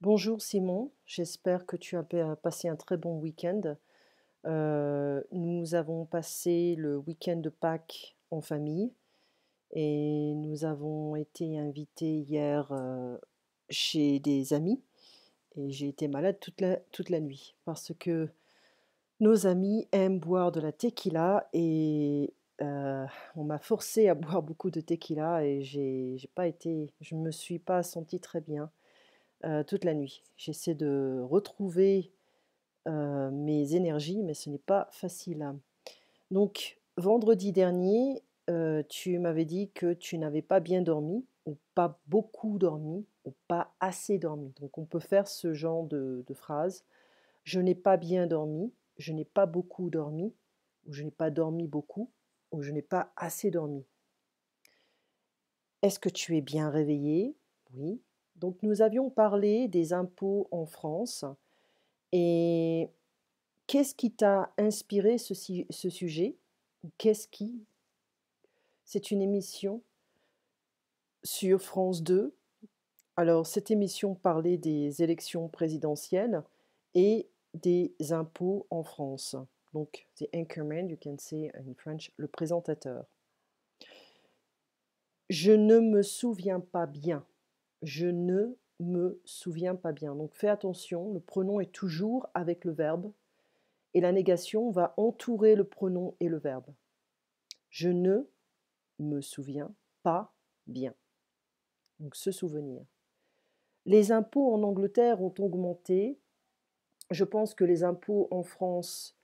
Bonjour Simon, j'espère que tu as passé un très bon week-end. Nous avons passé le week-end de Pâques en famille et nous avons été invités hier chez des amis et j'ai été malade toute la nuit parce que nos amis aiment boire de la tequila et on m'a forcé à boire beaucoup de tequila et j'ai pas été, je me suis pas sentie très bien toute la nuit. J'essaie de retrouver, mes énergies, mais ce n'est pas facile. Donc vendredi dernier, tu m'avais dit que tu n'avais pas bien dormi ou pas beaucoup dormi ou pas assez dormi. Donc on peut faire ce genre de phrase: «Je n'ai pas bien dormi», «Je n'ai pas beaucoup dormi» ou «Je n'ai pas dormi beaucoup» ou «Je n'ai pas assez dormi». Est-ce que tu es bien réveillé? Oui. Donc nous avions parlé des impôts en France. Et qu'est-ce qui t'a inspiré ce sujet? Qu'est-ce qui C'est une émission sur France 2. Alors cette émission parlait des élections présidentielles et des impôts en France. Donc the anchorman, you can say in French, le présentateur. Je ne me souviens pas bien. Je ne me souviens pas bien. Donc fais attention, le pronom est toujours avec le verbe et la négation va entourer le pronom et le verbe. Je ne me souviens pas bien. Donc se souvenir. Les impôts en Angleterre ont augmenté. Je pense que les impôts en France,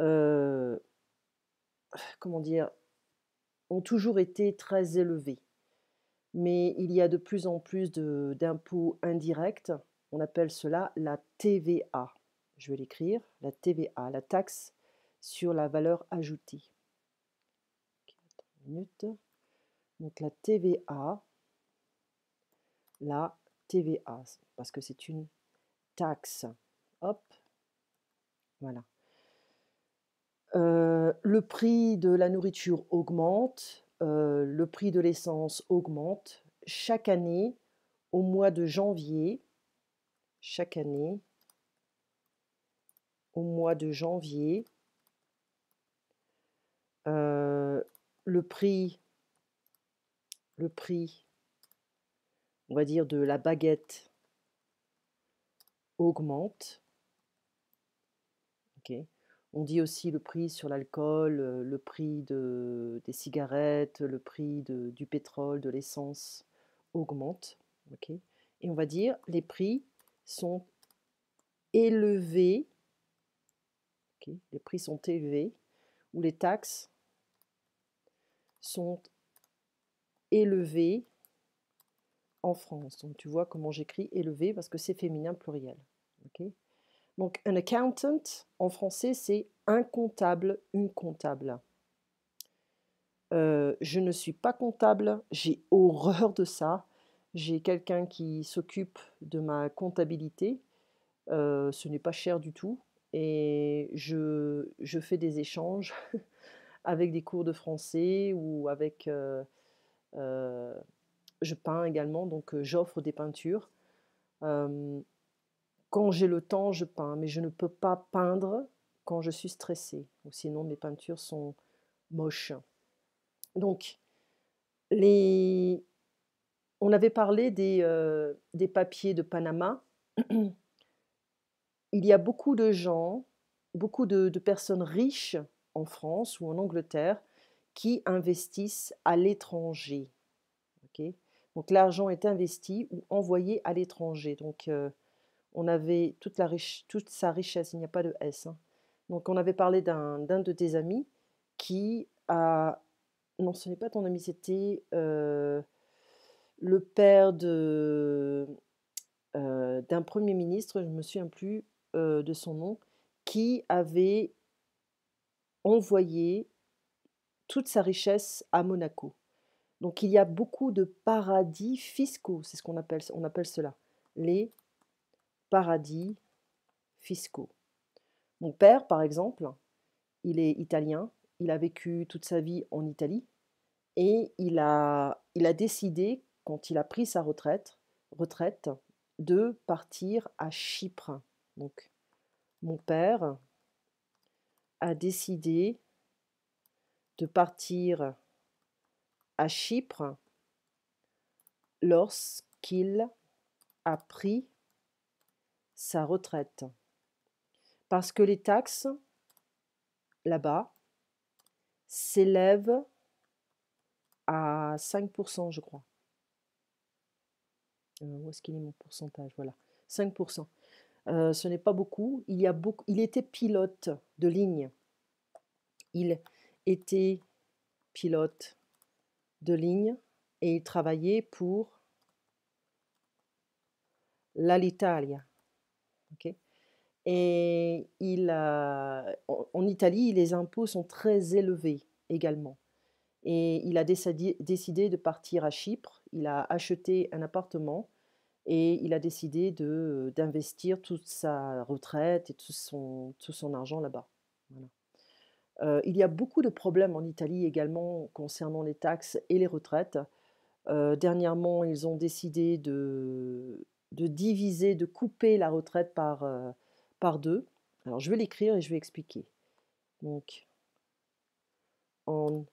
euh, comment dire, ont toujours été très élevés. Mais il y a de plus en plus d'impôts indirects. On appelle cela la TVA. Je vais l'écrire, la TVA, la taxe sur la valeur ajoutée. Ok, attends une minute. Donc la TVA, parce que c'est une taxe. Hop, voilà. Le prix de la nourriture augmente, le prix de l'essence augmente. Chaque année, au mois de janvier, chaque année, au mois de janvier, euh, le prix, le prix, on va dire, de la baguette augmente. Ok. On dit aussi le prix sur l'alcool, le prix des cigarettes, le prix du pétrole, de l'essence augmente. Ok. Et on va dire les prix sont élevés. Ok. Les prix sont élevés ou les taxes sont élevées en France. Donc tu vois comment j'écris élevé parce que c'est féminin pluriel. Ok. Donc un accountant en français c'est un comptable, une comptable. Je ne suis pas comptable, j'ai horreur de ça. J'ai quelqu'un qui s'occupe de ma comptabilité, ce n'est pas cher du tout et je fais des échanges avec des cours de français ou avec, je peins également, donc j'offre des peintures. Hem, Quand j'ai le temps, je peins, mais je ne peux pas peindre quand je suis stressée ou sinon mes peintures sont moches. Donc les on avait parlé des papiers de Panama. Il y a beaucoup de gens, beaucoup de personnes riches en France ou en Angleterre qui investissent à l'étranger. Ok. Donc l'argent est investi ou envoyé à l'étranger. Donc on avait toute sa richesse, il n'y a pas de S, hein. Donc on avait parlé d'un de tes amis qui a... Non, ce n'est pas ton ami, c'était le père d'un premier ministre, je ne me souviens plus de son nom, qui avait envoyé toute sa richesse à Monaco. Donc il y a beaucoup de paradis fiscaux, c'est ce on appelle cela, les paradis fiscaux. Mon père, par exemple, il est italien, il a vécu toute sa vie en Italie et il a décidé, quand il a pris sa retraite, de partir à Chypre. Donc, mon père a décidé de partir à Chypre lorsqu'il a pris sa retraite. Parce que les taxes là-bas s'élèvent à 5%, je crois. Où est-ce qu'il est mon pourcentage? Voilà, 5%. Ce n'est pas beaucoup. Il était pilote de ligne. Il était pilote de ligne et il travaillait pour l'Alitalia. Okay. Et en Italie, les impôts sont très élevés également. Et il a décidé de partir à Chypre. Il a acheté un appartement et il a décidé d'investir toute sa retraite et tout son argent là-bas. Voilà. Il y a beaucoup de problèmes en Italie également concernant les taxes et les retraites. Dernièrement, ils ont décidé de diviser, de couper la retraite par deux. Alors, je vais l'écrire et je vais expliquer. Donc, en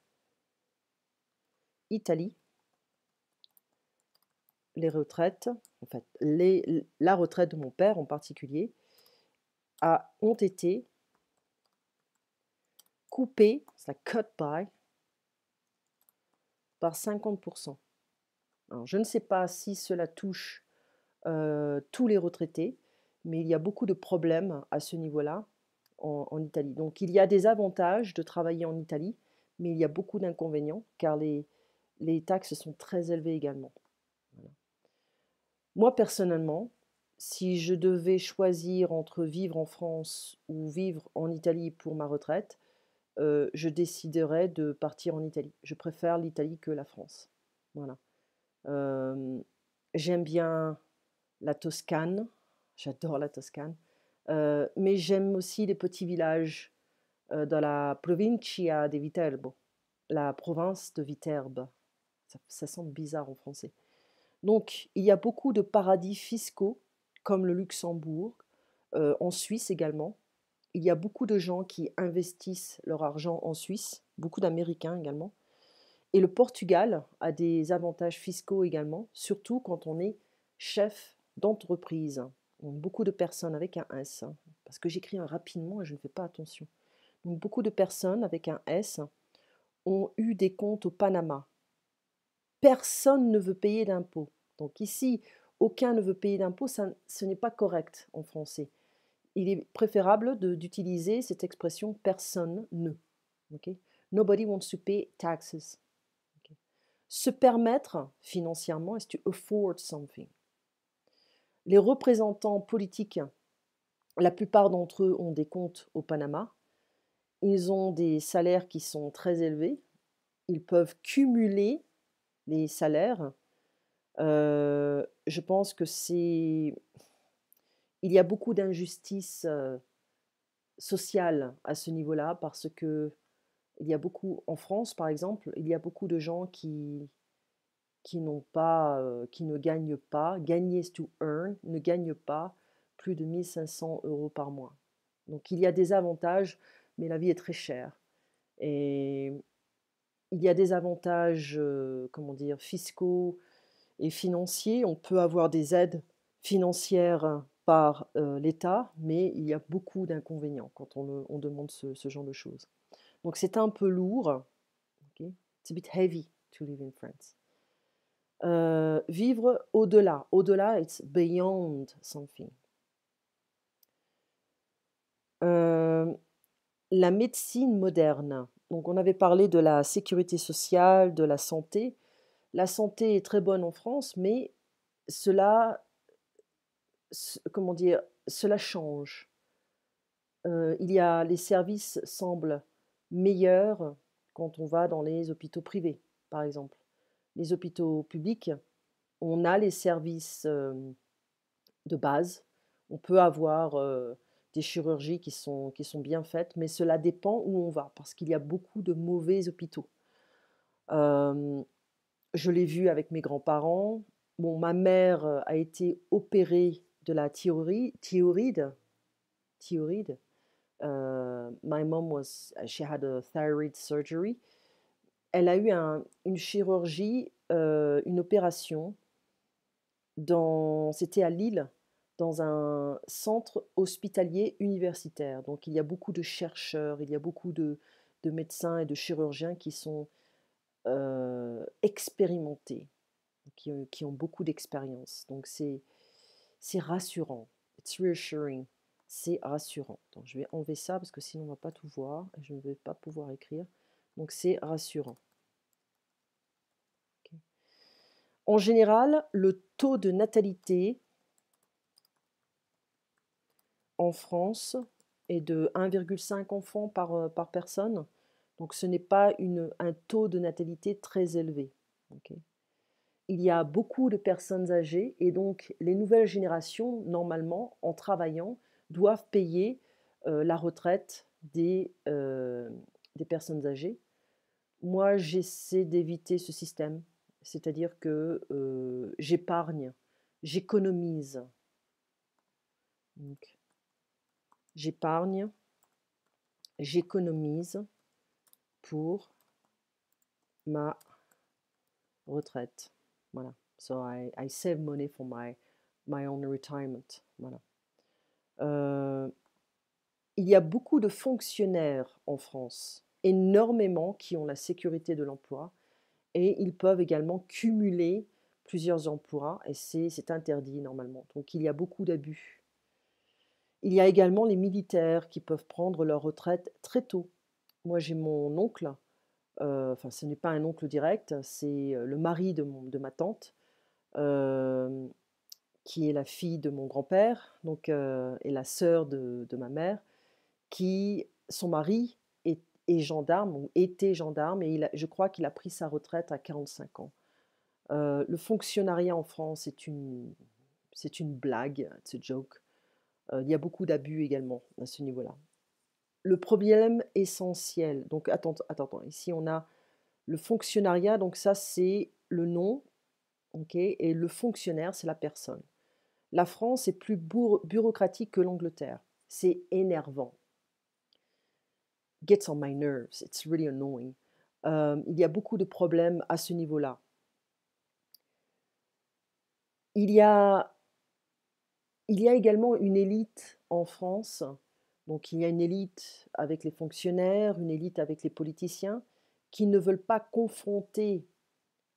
Italie, les retraites, en fait, la retraite de mon père en particulier, ont été coupées, ça cut by, par 50%. Alors, je ne sais pas si cela touche tous les retraités, mais il y a beaucoup de problèmes à ce niveau-là en Italie. Donc il y a des avantages de travailler en Italie, mais il y a beaucoup d'inconvénients car les taxes sont très élevées également. Voilà. Moi personnellement, si je devais choisir entre vivre en France ou vivre en Italie pour ma retraite, je déciderais de partir en Italie. Je préfère l'Italie que la France. Voilà. J'aime bien la Toscane, j'adore la Toscane, mais j'aime aussi les petits villages dans la provincia di Viterbo, la province de Viterbe. Ça semble bizarre en français. Donc, il y a beaucoup de paradis fiscaux, comme le Luxembourg, en Suisse également. Il y a beaucoup de gens qui investissent leur argent en Suisse, beaucoup d'Américains également. Et le Portugal a des avantages fiscaux également, surtout quand on est chef d'entreprise. Donc, beaucoup de personnes avec un S, parce que j'écris rapidement et je ne fais pas attention. Donc, beaucoup de personnes avec un S ont eu des comptes au Panama. Personne ne veut payer d'impôts. Donc ici, aucun ne veut payer d'impôts, ce n'est pas correct en français. Il est préférable d'utiliser cette expression personne ne. Okay? Nobody wants to pay taxes. Okay? Se permettre financièrement is to afford something. Les représentants politiques, la plupart d'entre eux ont des comptes au Panama. Ils ont des salaires qui sont très élevés. Ils peuvent cumuler les salaires. Je pense que il y a beaucoup d'injustice sociale à ce niveau-là parce que il y a beaucoup, en France par exemple, il y a beaucoup de gens qui n'ont pas, qui ne gagnent pas, gagner is to earn, ne gagnent pas plus de 1500 € par mois. Donc il y a des avantages, mais la vie est très chère. Et il y a des avantages, comment dire, fiscaux et financiers. On peut avoir des aides financières par l'État, mais il y a beaucoup d'inconvénients quand on demande ce genre de choses. Donc c'est un peu lourd. Okay? It's a bit heavy to live in France. Vivre au-delà. Au-delà, it's beyond something. La médecine moderne. Donc on avait parlé de la sécurité sociale, de la santé. La santé est très bonne en France, mais cela, comment dire, cela change. Les services semblent meilleurs quand on va dans les hôpitaux privés, par exemple. Les hôpitaux publics, on a les services de base. On peut avoir des chirurgies qui sont bien faites, mais cela dépend où on va, parce qu'il y a beaucoup de mauvais hôpitaux. Je l'ai vu avec mes grands-parents. bon, ma mère a été opérée de la thyroïde. Thyroïde. My mom she had a thyroid surgery. Elle a eu une chirurgie, une opération c'était à Lille, dans un centre hospitalier universitaire. Donc il y a beaucoup de chercheurs, il y a beaucoup de médecins et de chirurgiens qui sont expérimentés, qui ont beaucoup d'expérience. Donc c'est rassurant. It's reassuring. C'est rassurant. Donc je vais enlever ça parce que sinon on ne va pas tout voir et je ne vais pas pouvoir écrire. Donc c'est rassurant. Okay. En général, le taux de natalité en France est de 1,5 enfants par personne. Donc ce n'est pas un taux de natalité très élevé. Okay. Il y a beaucoup de personnes âgées et donc les nouvelles générations, normalement, en travaillant, doivent payer la retraite des personnes âgées. Moi, j'essaie d'éviter ce système, c'est-à-dire que j'épargne, j'économise. Donc, j'épargne, j'économise pour ma retraite. Voilà. So I save money for my own retirement. Voilà. Il y a beaucoup de fonctionnaires en France, énormément, qui ont la sécurité de l'emploi et ils peuvent également cumuler plusieurs emplois et c'est interdit normalement. Donc il y a beaucoup d'abus. Il y a également les militaires qui peuvent prendre leur retraite très tôt. Moi j'ai mon oncle, enfin ce n'est pas un oncle direct, c'est le mari de ma tante, qui est la fille de mon grand-père, donc, et la sœur de ma mère, qui, son mari est gendarme ou était gendarme et je crois qu'il a pris sa retraite à 45 ans. Le fonctionnariat en France c'est une blague, c'est a joke. Il y a beaucoup d'abus également à ce niveau-là. Le problème essentiel, donc attends, ici on a le fonctionnariat, donc ça c'est le nom, ok, et le fonctionnaire c'est la personne. La France est plus bureaucratique que l'Angleterre. C'est énervant. Gets on my nerves. It's really annoying. Il y a beaucoup de problèmes à ce niveau-là. Il y a également une élite en France. Donc il y a une élite avec les fonctionnaires, une élite avec les politiciens qui ne veulent pas confronter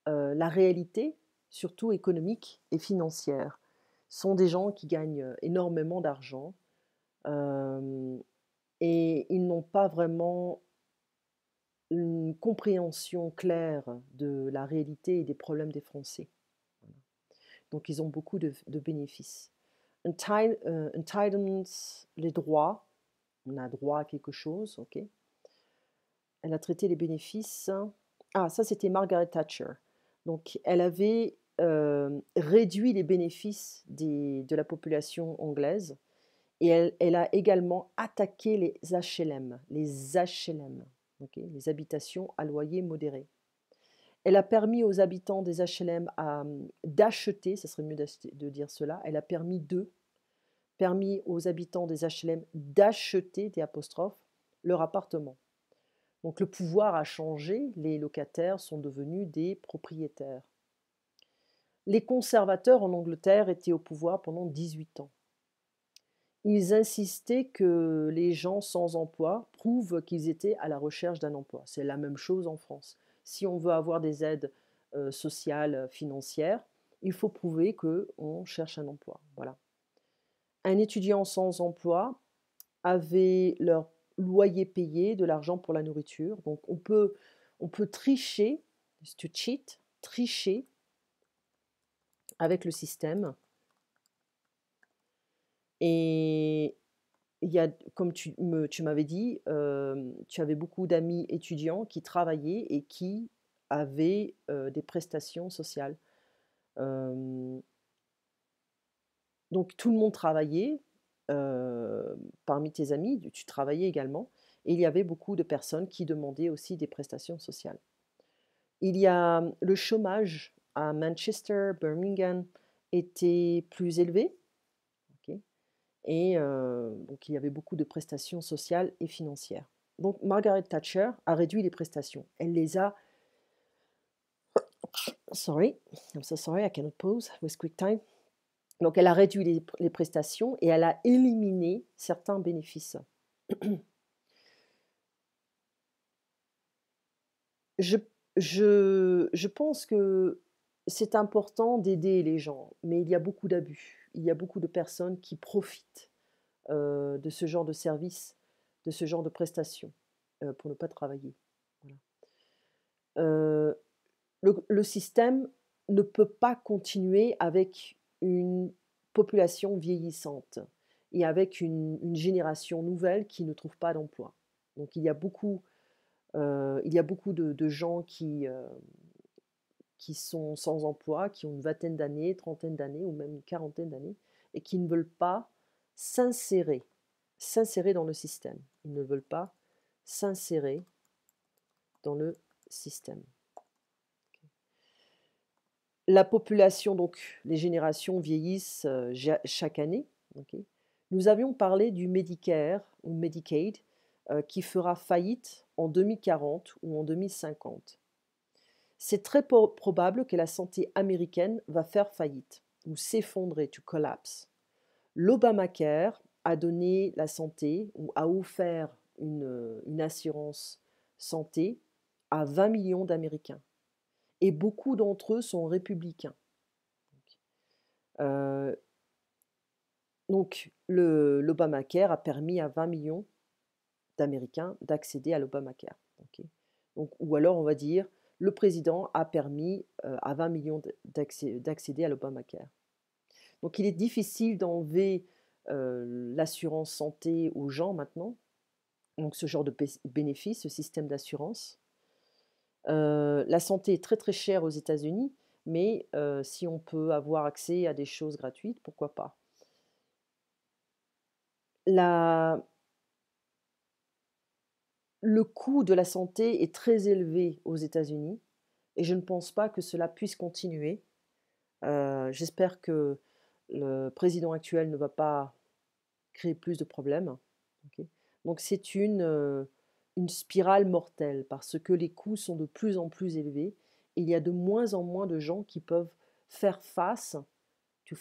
la réalité, surtout économique et financière. Ce sont des gens qui gagnent énormément d'argent et ils n'ont pas vraiment une compréhension claire de la réalité et des problèmes des Français. Donc, ils ont beaucoup de bénéfices. Entitlements, les droits. On a droit à quelque chose, ok. Elle a traité les bénéfices. Ah, ça, c'était Margaret Thatcher. Donc, elle avait réduit les bénéfices de la population anglaise et elle a également attaqué les HLM, okay, les habitations à loyer modéré. Elle a permis aux habitants des HLM d'acheter, ça serait mieux de dire cela, elle a permis aux habitants des HLM d'acheter, des apostrophes, leur appartement. Donc le pouvoir a changé, les locataires sont devenus des propriétaires. Les conservateurs en Angleterre étaient au pouvoir pendant 18 ans. Ils insistaient que les gens sans emploi prouvent qu'ils étaient à la recherche d'un emploi. C'est la même chose en France. Si on veut avoir des aides sociales, financières, il faut prouver qu'on cherche un emploi. Voilà. Un étudiant sans emploi avait leur loyer payé, de l'argent pour la nourriture. Donc on peut tricher, to cheat, tricher avec le système. Et il y a, comme tu m'avais dit, tu avais beaucoup d'amis étudiants qui travaillaient et qui avaient des prestations sociales. Donc tout le monde travaillait, parmi tes amis, tu travaillais également, et il y avait beaucoup de personnes qui demandaient aussi des prestations sociales. Il y a le chômage à Manchester, Birmingham étaient plus élevés. Ok. Et donc il y avait beaucoup de prestations sociales et financières. Donc Margaret Thatcher a réduit les prestations. Elle les a... Sorry, I'm so sorry, I cannot pause with QuickTime. Donc elle a réduit les prestations et elle a éliminé certains bénéfices. Je, je pense que c'est important d'aider les gens, mais il y a beaucoup d'abus. Il y a beaucoup de personnes qui profitent de ce genre de service, de ce genre de prestations, pour ne pas travailler. Voilà. Euh, le système ne peut pas continuer avec une population vieillissante et avec une génération nouvelle qui ne trouve pas d'emploi. Donc il y a beaucoup de gens qui sont sans emploi, qui ont une vingtaine d'années, trentaine d'années ou même une quarantaine d'années et qui ne veulent pas s'insérer dans le système. Ils ne veulent pas s'insérer dans le système. La population, donc les générations vieillissent chaque année. Okay. Nous avions parlé du Medicare ou Medicaid qui fera faillite en 2040 ou en 2050. C'est très probable que la santé américaine va faire faillite ou s'effondrer, to collapse. L'Obamacare a donné la santé ou a offert une assurance santé à 20 millions d'Américains. Et beaucoup d'entre eux sont républicains. Donc l'Obamacare a permis à 20 millions d'Américains d'accéder à l'Obamacare. Okay. Donc, ou alors on va dire, le président a permis à 20 millions d'accéder à l'Obamacare. Donc il est difficile d'enlever l'assurance santé aux gens maintenant, donc ce genre de bénéfice, ce système d'assurance. La santé est très très chère aux États-Unis, mais si on peut avoir accès à des choses gratuites, pourquoi pas. Le coût de la santé est très élevé aux États-Unis et je ne pense pas que cela puisse continuer. J'espère que le président actuel ne va pas créer plus de problèmes. Okay. Donc c'est une spirale mortelle parce que les coûts sont de plus en plus élevés et il y a de moins en moins de gens qui peuvent faire face à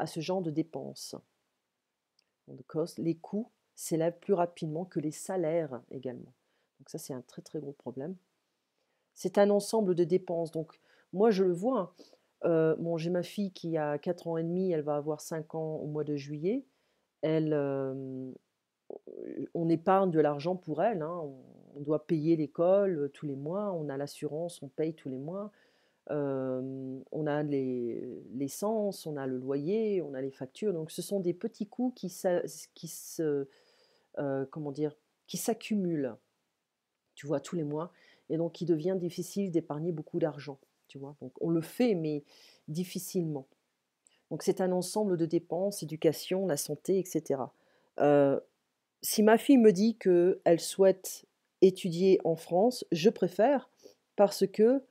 ce genre de dépenses. Les coûts s'élèvent plus rapidement que les salaires également. Donc ça, c'est un très très gros problème. C'est un ensemble de dépenses. Donc moi, je le vois. Bon, j'ai ma fille qui a 4 ans et demi, elle va avoir 5 ans au mois de juillet. On épargne de l'argent pour elle. Hein. On doit payer l'école tous les mois. On a l'assurance, on paye tous les mois. On a l'essence, on a le loyer, on a les factures. Donc, ce sont des petits coûts qui s'accumulent, tu vois, tous les mois. Et donc, il devient difficile d'épargner beaucoup d'argent, tu vois. Donc, on le fait, mais difficilement. Donc, c'est un ensemble de dépenses, éducation, la santé, etc. Si ma fille me dit qu'elle souhaite étudier en France, je préfère parce que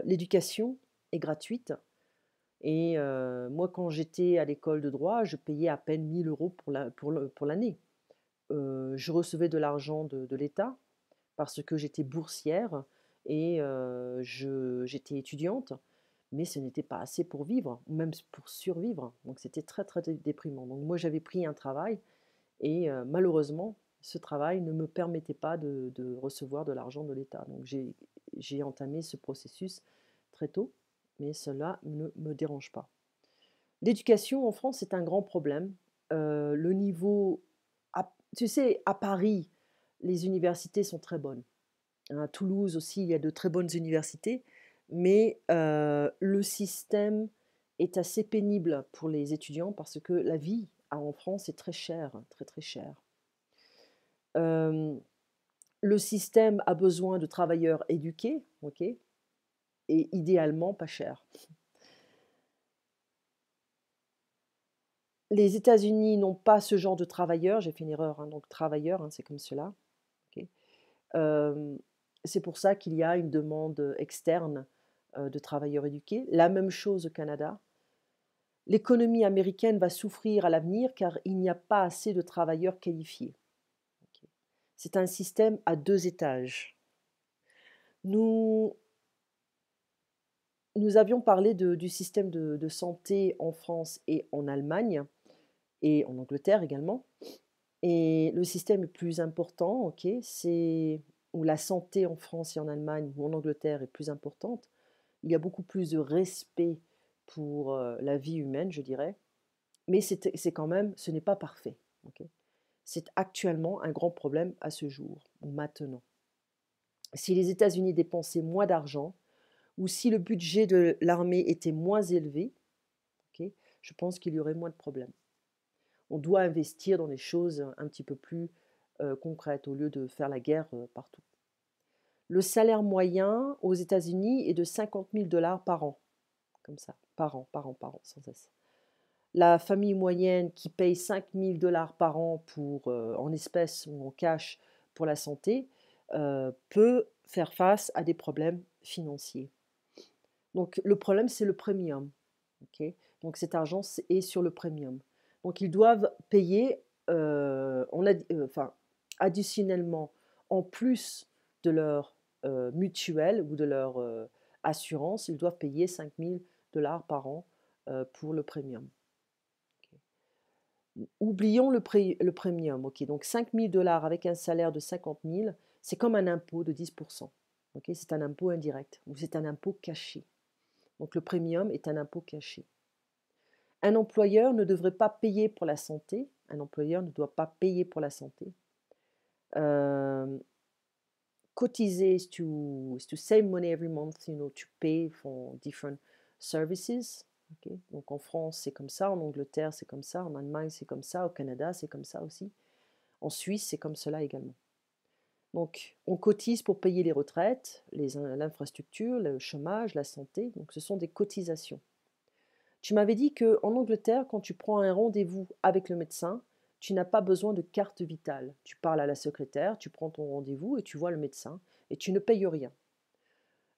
l'éducation est gratuite. Et moi, quand j'étais à l'école de droit, je payais à peine 1 000 € pour l'année. Je recevais de l'argent de l'État parce que j'étais boursière et j'étais étudiante, mais ce n'était pas assez pour vivre, ou même pour survivre. Donc c'était très très déprimant. Donc moi j'avais pris un travail et malheureusement ce travail ne me permettait pas de recevoir de l'argent de l'État. Donc j'ai entamé ce processus très tôt, mais cela ne me dérange pas. L'éducation en France est un grand problème. Le niveau, tu sais, à Paris, les universités sont très bonnes. À Toulouse aussi, il y a de très bonnes universités, mais le système est assez pénible pour les étudiants parce que la vie en France est très chère, très très chère. Le système a besoin de travailleurs éduqués, ok, et idéalement pas chers. Les États-Unis n'ont pas ce genre de travailleurs, j'ai fait une erreur, hein, donc travailleurs, hein, c'est comme cela. Okay. C'est pour ça qu'il y a une demande externe de travailleurs éduqués. La même chose au Canada. L'économie américaine va souffrir à l'avenir car il n'y a pas assez de travailleurs qualifiés. Ok. C'est un système à 2 étages. Nous, nous avions parlé du système de santé en France et en Allemagne et en Angleterre également. Et le système le plus important, ok, c'est où la santé en France et en Allemagne ou en Angleterre est plus importante. Il y a beaucoup plus de respect pour la vie humaine, je dirais. Mais c'est quand même, ce n'est pas parfait. Ok. C'est actuellement un grand problème à ce jour, ou maintenant. Si les États-Unis dépensaient moins d'argent, ou si le budget de l'armée était moins élevé, ok, je pense qu'il y aurait moins de problèmes. On doit investir dans des choses un petit peu plus concrètes au lieu de faire la guerre partout. Le salaire moyen aux États-Unis est de 50 000 dollars par an, comme ça, par an, sans cesse. La famille moyenne qui paye 5 000 dollars par an en espèces ou en cash pour la santé peut faire face à des problèmes financiers. Donc le problème, c'est le premium. Okay. Donc cet argent est sur le premium. Donc ils doivent payer additionnellement, en plus de leur mutuelle ou de leur assurance, ils doivent payer 5 000 dollars par an pour le premium. Okay. Oublions le premium. Okay. Donc 5 000 dollars avec un salaire de 50 000, c'est comme un impôt de 10%. Okay. C'est un impôt indirect ou c'est un impôt caché. Donc le premium est un impôt caché. Un employeur ne devrait pas payer pour la santé. Un employeur ne doit pas payer pour la santé. Cotiser is to save money every month, to pay for different services. Okay. Donc en France, c'est comme ça. En Angleterre, c'est comme ça. En Allemagne, c'est comme ça. Au Canada, c'est comme ça aussi. En Suisse, c'est comme cela également. Donc, on cotise pour payer les retraites, l'infrastructure, le chômage, la santé. Donc, ce sont des cotisations. Tu m'avais dit qu'en Angleterre, quand tu prends un rendez-vous avec le médecin, tu n'as pas besoin de carte vitale. Tu parles à la secrétaire, tu prends ton rendez-vous et tu vois le médecin et tu ne payes rien.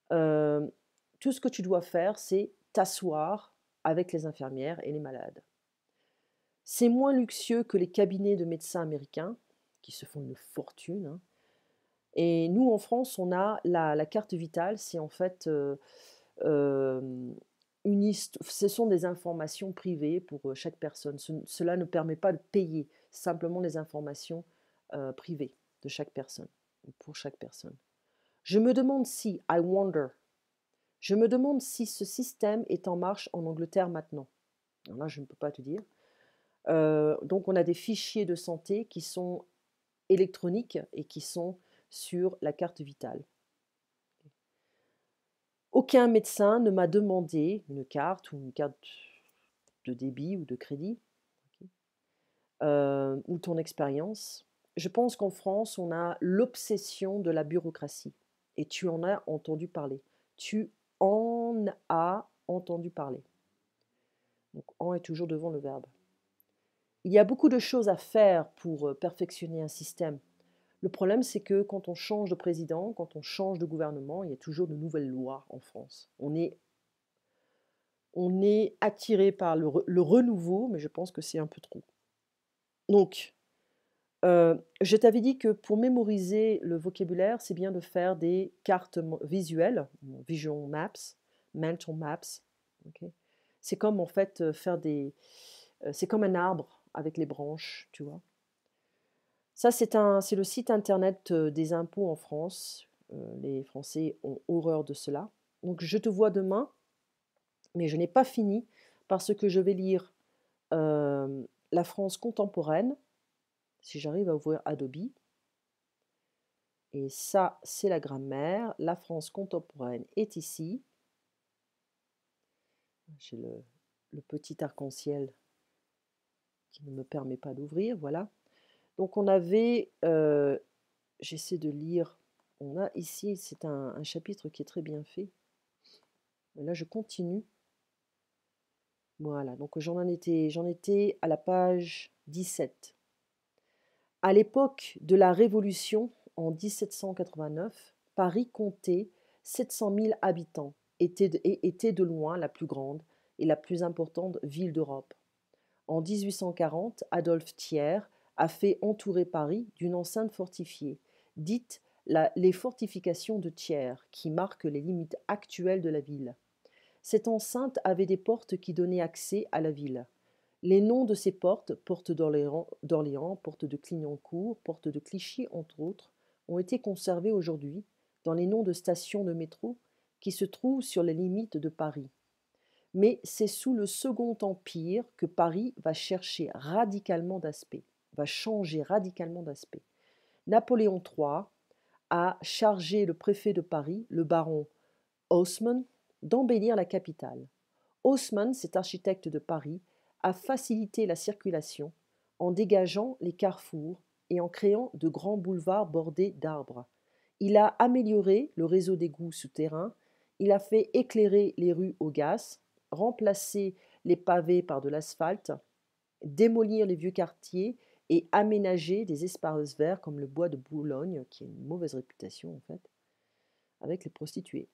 Tout ce que tu dois faire, c'est t'asseoir avec les infirmières et les malades. C'est moins luxueux que les cabinets de médecins américains, qui se font une fortune. Hein. Et nous, en France, on a la carte vitale, c'est en fait ce sont des informations privées pour chaque personne. Cela ne permet pas de payer, simplement les informations privées de chaque personne, pour chaque personne. Je me demande si ce système est en marche en Angleterre maintenant. Alors là, je ne peux pas te dire. Donc, on a des fichiers de santé qui sont électroniques et qui sont sur la carte vitale. Aucun médecin ne m'a demandé une carte ou une carte de débit ou de crédit, ou ton expérience. Je pense qu'en France, on a l'obsession de la bureaucratie. Et tu en as entendu parler. Tu en as entendu parler. Donc, en est toujours devant le verbe. Il y a beaucoup de choses à faire pour perfectionner un système. Le problème, c'est que quand on change de président, quand on change de gouvernement, il y a toujours de nouvelles lois en France. On est attiré par le renouveau, mais je pense que c'est un peu trop. Donc, je t'avais dit que pour mémoriser le vocabulaire, c'est bien de faire des cartes visuelles, visual maps, mental maps. Okay. C'est comme en fait c'est comme un arbre avec les branches, tu vois. Ça, c'est le site internet des impôts en France. Les Français ont horreur de cela. Donc, je te vois demain, mais je n'ai pas fini parce que je vais lire la France contemporaine, si j'arrive à ouvrir Adobe. Et ça, c'est la grammaire. La France contemporaine est ici. J'ai le petit arc-en-ciel qui ne me permet pas d'ouvrir. Voilà. Donc, on avait, j'essaie de lire, on a ici, c'est un chapitre qui est très bien fait. Et là, je continue. Voilà, donc j'en étais à la page 17. À l'époque de la Révolution, en 1789, Paris comptait 700 000 habitants. était de loin la plus grande et la plus importante ville d'Europe. En 1840, Adolphe Thiers a fait entourer Paris d'une enceinte fortifiée, dite les fortifications de Thiers, qui marquent les limites actuelles de la ville. Cette enceinte avait des portes qui donnaient accès à la ville. Les noms de ces portes, porte d'Orléans, porte de Clignancourt, porte de Clichy, entre autres, ont été conservés aujourd'hui dans les noms de stations de métro qui se trouvent sur les limites de Paris. Mais c'est sous le Second Empire que Paris va chercher radicalement d'aspect, va changer radicalement d'aspect. Napoléon III a chargé le préfet de Paris, le baron Haussmann, d'embellir la capitale. Haussmann, cet architecte de Paris, a facilité la circulation en dégageant les carrefours et en créant de grands boulevards bordés d'arbres. Il a amélioré le réseau d'égouts souterrains, il a fait éclairer les rues au gaz, remplacer les pavés par de l'asphalte, démolir les vieux quartiers et aménager des espaces verts comme le bois de Boulogne, qui a une mauvaise réputation en fait, avec les prostituées.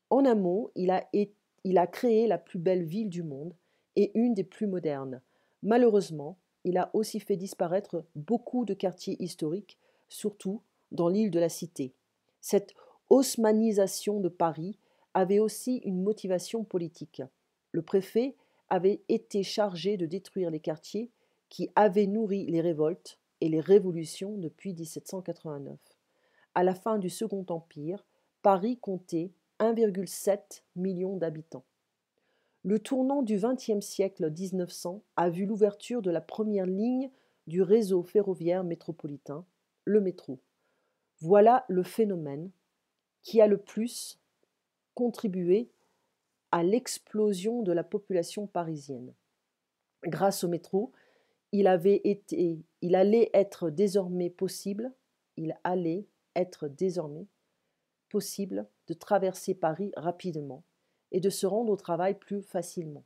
En un mot, il a créé la plus belle ville du monde et une des plus modernes. Malheureusement, il a aussi fait disparaître beaucoup de quartiers historiques, surtout dans l'île de la Cité. Cette haussmannisation de Paris avait aussi une motivation politique. Le préfet avait été chargé de détruire les quartiers qui avaient nourri les révoltes et les révolutions depuis 1789. À la fin du Second Empire, Paris comptait 1,7 million d'habitants. Le tournant du XXe siècle 1900 a vu l'ouverture de la première ligne du réseau ferroviaire métropolitain, le métro. Voilà le phénomène qui a le plus contribué à l'explosion de la population parisienne. Grâce au métro, il allait être désormais possible de traverser Paris rapidement et de se rendre au travail plus facilement.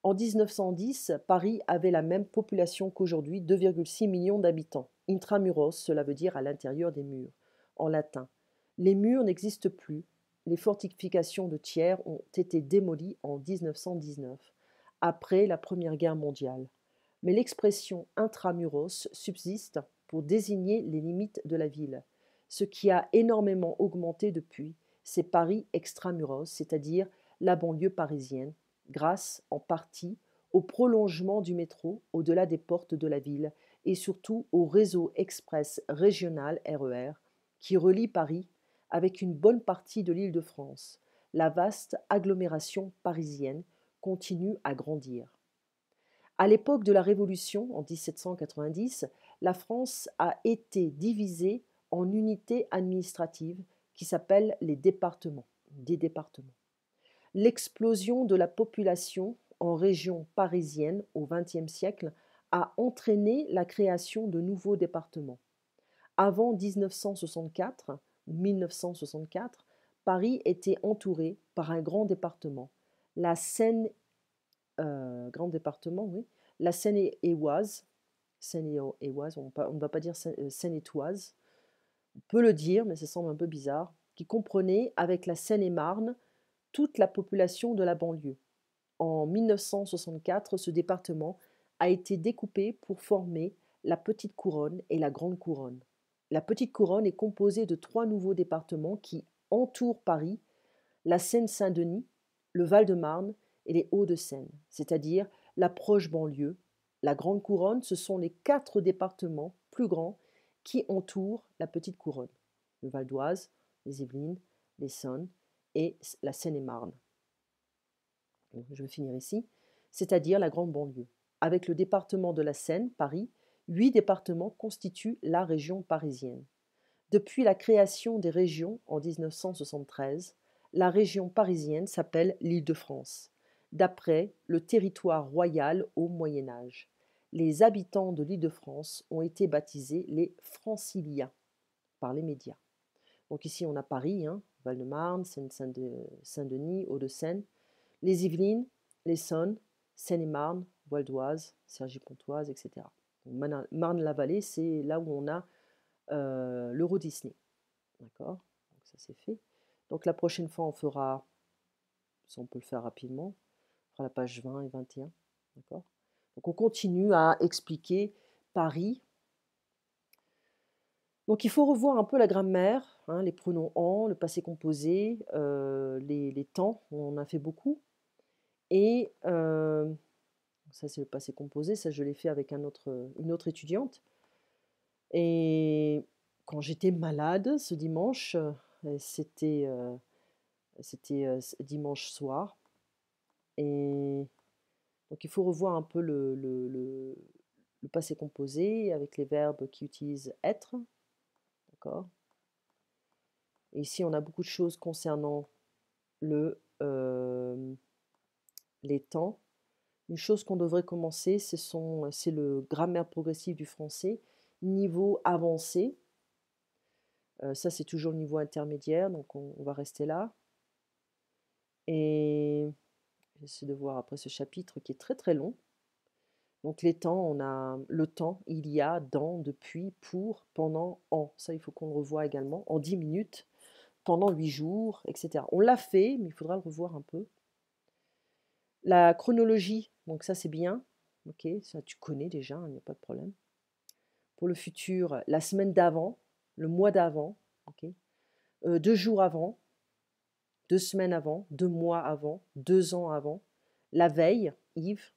En 1910, Paris avait la même population qu'aujourd'hui, 2,6 millions d'habitants. Intramuros, cela veut dire à l'intérieur des murs, en latin. Les murs n'existent plus. Les fortifications de Thiers ont été démolies en 1919, après la Première Guerre mondiale. Mais l'expression intramuros subsiste pour désigner les limites de la ville. Ce qui a énormément augmenté depuis, c'est Paris extramuros, c'est-à-dire la banlieue parisienne, grâce en partie au prolongement du métro au-delà des portes de la ville et surtout au réseau express régional RER qui relie Paris avec une bonne partie de l'Île-de-France. La vaste agglomération parisienne continue à grandir. À l'époque de la Révolution, en 1790, la France a été divisée en unités administratives qui s'appellent les départements, des départements. L'explosion de la population en région parisienne au XXe siècle a entraîné la création de nouveaux départements. Avant 1964, Paris était entouré par un grand département, la Seine, grand département, oui, la Seine-et-Oise, Seine-et-Oise, on ne va pas dire Seine-et-Oise, on peut le dire, mais ça semble un peu bizarre, qui comprenait avec la Seine-et-Marne toute la population de la banlieue. En 1964, ce département a été découpé pour former la Petite Couronne et la Grande Couronne. La Petite Couronne est composée de 3 nouveaux départements qui entourent Paris, la Seine-Saint-Denis, le Val-de-Marne et les Hauts-de-Seine, c'est-à-dire la proche banlieue. La Grande Couronne, ce sont les 4 départements plus grands qui entourent la Petite Couronne, le Val d'Oise, les Yvelines, l'Essonne et la Seine-et-Marne. Je vais finir ici, c'est-à-dire la grande banlieue. Avec le département de la Seine, Paris, 8 départements constituent la région parisienne. Depuis la création des régions en 1973, la région parisienne s'appelle l'Île-de-France, d'après le territoire royal au Moyen Âge. Les habitants de l'Île-de-France ont été baptisés les Franciliens par les médias. Donc ici on a Paris, Val-de-Marne, Saint-Denis, Hauts-de-Seine, les Yvelines, l'Essonne, Seine-et-Marne, Val d'Oise, Cergy-Pontoise, etc. Marne-la-Vallée, c'est là où on a l'Euro Disney. D'accord? Donc ça c'est fait. Donc la prochaine fois, on fera Ça, on peut le faire rapidement. On fera la page 20 et 21. D'accord? Donc, on continue à expliquer Paris. Donc, il faut revoir un peu la grammaire, hein, les pronoms en, le passé composé, les temps, on en a fait beaucoup. Et ça, c'est le passé composé, ça, je l'ai fait avec une autre étudiante. Et quand j'étais malade ce dimanche, c'était dimanche soir. Et donc, il faut revoir un peu le passé composé avec les verbes qui utilisent être. D'accord? Et ici, on a beaucoup de choses concernant les temps. Une chose qu'on devrait commencer, c'est le grammaire progressive du français, niveau avancé. Ça, c'est toujours le niveau intermédiaire, donc on va rester là. Et j'essaie de voir après ce chapitre qui est très très long. Donc les temps, on a le temps, il y a, dans, depuis, pour, pendant, en. Ça, il faut qu'on le revoie également, en 10 minutes, pendant 8 jours, etc. On l'a fait, mais il faudra le revoir un peu. La chronologie, donc ça c'est bien. Ok, ça tu connais déjà, il n'y a pas de problème. Pour le futur, la semaine d'avant, le mois d'avant, ok, 2 jours avant, 2 semaines avant, 2 mois avant, 2 ans avant, la veille, Yves,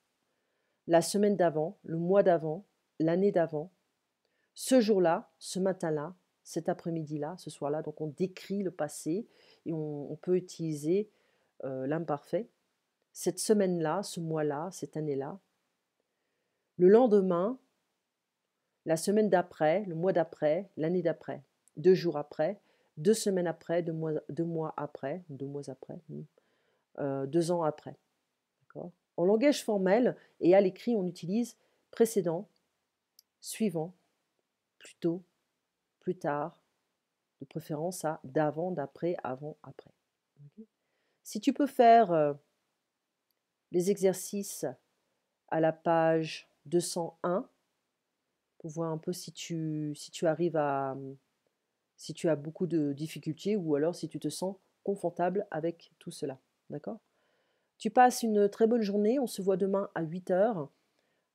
la semaine d'avant, le mois d'avant, l'année d'avant, ce jour-là, ce matin-là, cet après-midi-là, ce soir-là. Donc on décrit le passé et on peut utiliser l'imparfait. Cette semaine-là, ce mois-là, cette année-là. Le lendemain, la semaine d'après, le mois d'après, l'année d'après, 2 jours après, 2 semaines après, 2 mois après, 2 mois après, 2 ans après. En langage formel et à l'écrit, on utilise précédent, suivant, plus tôt, plus tard, de préférence à d'avant, d'après, avant, après. Okay. Si tu peux faire les exercices à la page 201 pour voir un peu si tu arrives si tu as beaucoup de difficultés ou alors si tu te sens confortable avec tout cela. D'accord? Tu passes une très bonne journée. On se voit demain à 8 heures.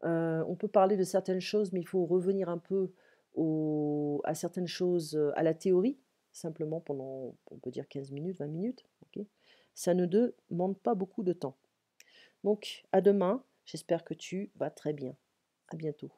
On peut parler de certaines choses, mais il faut revenir un peu à certaines choses, à la théorie, simplement pendant, on peut dire 15 minutes, 20 minutes. Okay. Ça ne demande pas beaucoup de temps. Donc, à demain. J'espère que tu vas très bien. À bientôt.